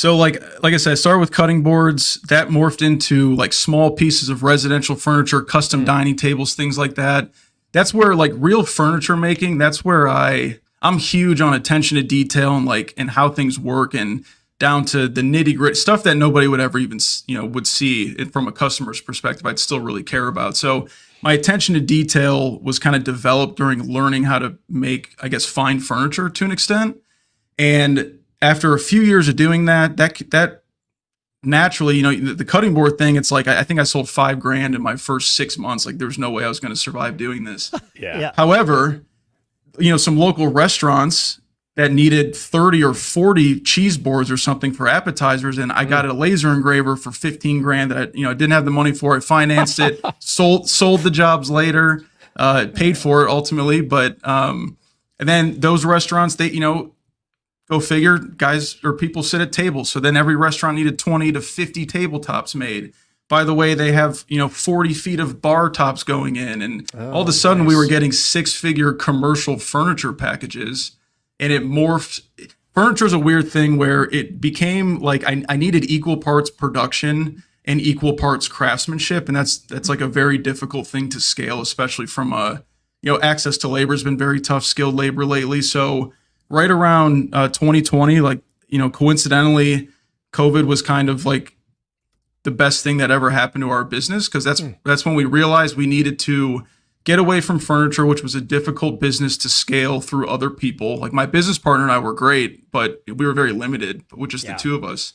So like I said, I started with cutting boards. That morphed into like small pieces of residential furniture, custom dining tables, things like that. That's where like real furniture making, that's where I'm huge on attention to detail and how things work, and down to the nitty gritty stuff that nobody would ever even, would see it from a customer's perspective. I'd still really care about. So my attention to detail was kind of developed during learning how to make, I guess, fine furniture to an extent. And after a few years of doing that naturally, the cutting board thing, it's like, I think I sold $5,000 in my first 6 months. Like there's no way I was going to survive doing this. Yeah. However, some local restaurants that needed 30 or 40 cheese boards or something for appetizers, and I got a laser engraver for $15,000 that I didn't have the money for. I financed it, sold the jobs later, paid for it ultimately. But and then those restaurants, they go figure, guys or people sit at tables. So then every restaurant needed 20 to 50 tabletops made. By the way, they have 40 feet of bar tops going in, and all of a sudden we were getting 6-figure commercial furniture packages. And it morphed. Furniture is a weird thing where it became like I needed equal parts production and equal parts craftsmanship, and that's like a very difficult thing to scale, especially from access to labor has been very tough, skilled labor lately. So right around 2020, coincidentally, COVID was kind of like the best thing that ever happened to our business, because that's when we realized we needed to get away from furniture, which was a difficult business to scale through other people. Like my business partner and I were great, but we were very limited, which is the two of us.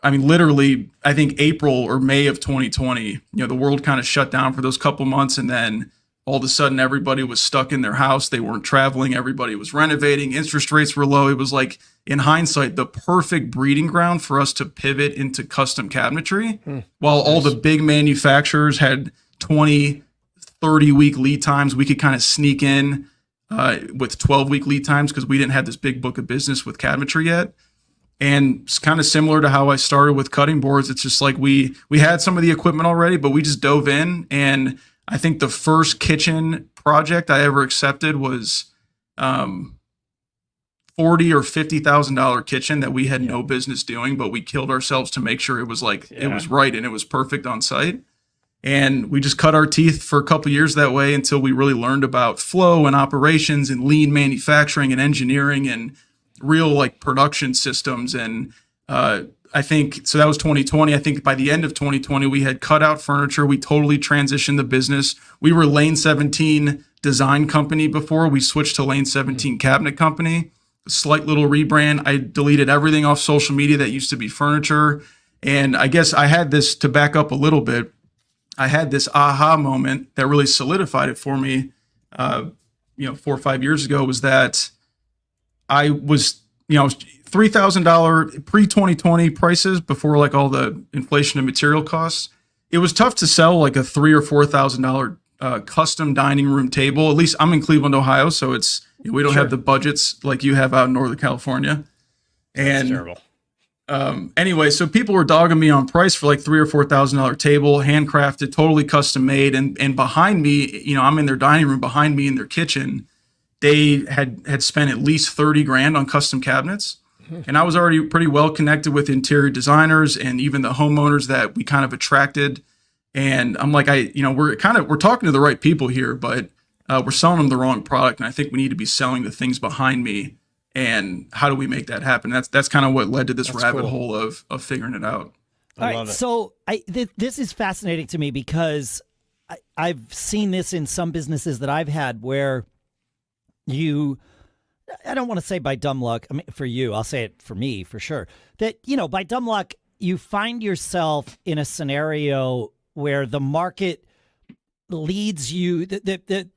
Literally, I think April or May of 2020, the world kind of shut down for those couple months. And then all of a sudden, everybody was stuck in their house. They weren't traveling. Everybody was renovating. Interest rates were low. It was like, in hindsight, the perfect breeding ground for us to pivot into custom cabinetry, while all the big manufacturers had 20, 30-week lead times. We could kind of sneak in with 12-week lead times because we didn't have this big book of business with cabinetry yet. And it's kind of similar to how I started with cutting boards. It's just like we had some of the equipment already, but we just dove in. And I think the first kitchen project I ever accepted was $40,000 or $50,000 kitchen that we had no business doing, but we killed ourselves to make sure it was it was right and it was perfect on site. And we just cut our teeth for a couple of years that way until we really learned about flow and operations and lean manufacturing and engineering and real production systems. And I think, so that was 2020. I think by the end of 2020, we had cut out furniture. We totally transitioned the business. We were Lane 17 design company before. We switched to Lane 17 cabinet company, a slight little rebrand. I deleted everything off social media that used to be furniture. And I guess I had this, to back up a little bit, I had this aha moment that really solidified it for me, 4 or 5 years ago, was that I was, $3,000 pre-2020 prices before all the inflation of material costs. It was tough to sell a $3,000 or $4,000 custom dining room table. At least I'm in Cleveland, Ohio, so we don't have the budgets like you have out in Northern California. And that's terrible. Anyway, so people were dogging me on price for $3,000 or $4,000 table, handcrafted, totally custom made. And behind me, I'm in their dining room, behind me in their kitchen, they had spent at least $30,000 on custom cabinets. And I was already pretty well connected with interior designers and even the homeowners that we kind of attracted. And I'm like, we're talking to the right people here, but we're selling them the wrong product. And I think we need to be selling the things behind me. And how do we make that happen? That's kind of what led to this rabbit hole of figuring it out. All right, so this is fascinating to me because I've seen this in some businesses that I've had where I don't want to say by dumb luck. I mean, for you, I'll say it for me for sure. That, by dumb luck, you find yourself in a scenario where the market leads you,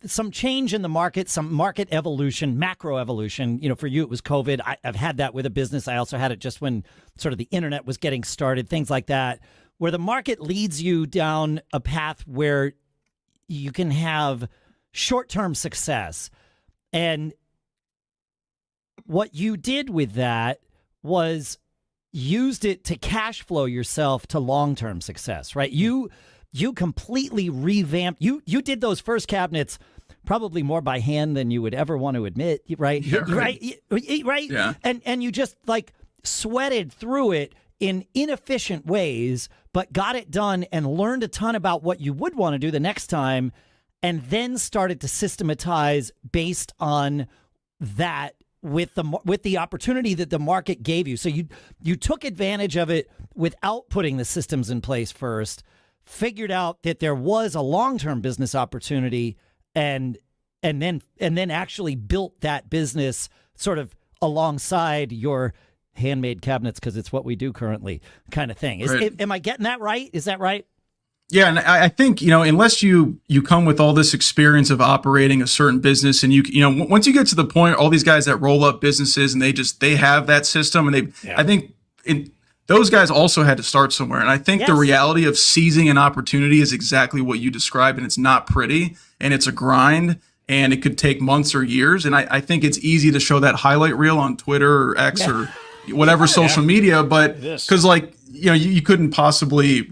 some change in the market, some market evolution, macro evolution. For you, it was COVID. I've had that with a business. I also had it just when sort of the internet was getting started, things like that, where the market leads you down a path where you can have short-term success. And what you did with that was used it to cash flow yourself to long-term success, right? You completely revamped. You did those first cabinets probably more by hand than you would ever want to admit, right? Yeah, right. Yeah. And you just sweated through it in inefficient ways, but got it done and learned a ton about what you would want to do the next time, and then started to systematize based on that with the opportunity that the market gave you. So you took advantage of it without putting the systems in place first, figured out that there was a long-term business opportunity, and then actually built that business sort of alongside your handmade cabinets, because it's what we do currently, kind of thing. Am I getting that right? Is that right? Yeah, and I think, unless you come with all this experience of operating a certain business, and once you get to the point, all these guys that roll up businesses and they have that system, and I think those guys also had to start somewhere. And I think the reality of seizing an opportunity is exactly what you described, and it's not pretty, and it's a grind, and it could take months or years. And I think it's easy to show that highlight reel on Twitter or X or whatever social media, but because you couldn't possibly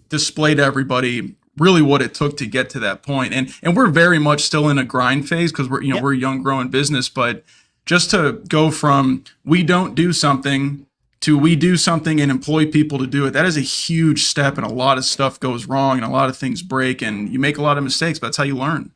display to everybody really what it took to get to that point. And we're very much still in a grind phase, because we're a young growing business, but just to go from we don't do something to we do something and employ people to do it, that is a huge step, and a lot of stuff goes wrong and a lot of things break and you make a lot of mistakes, but that's how you learn.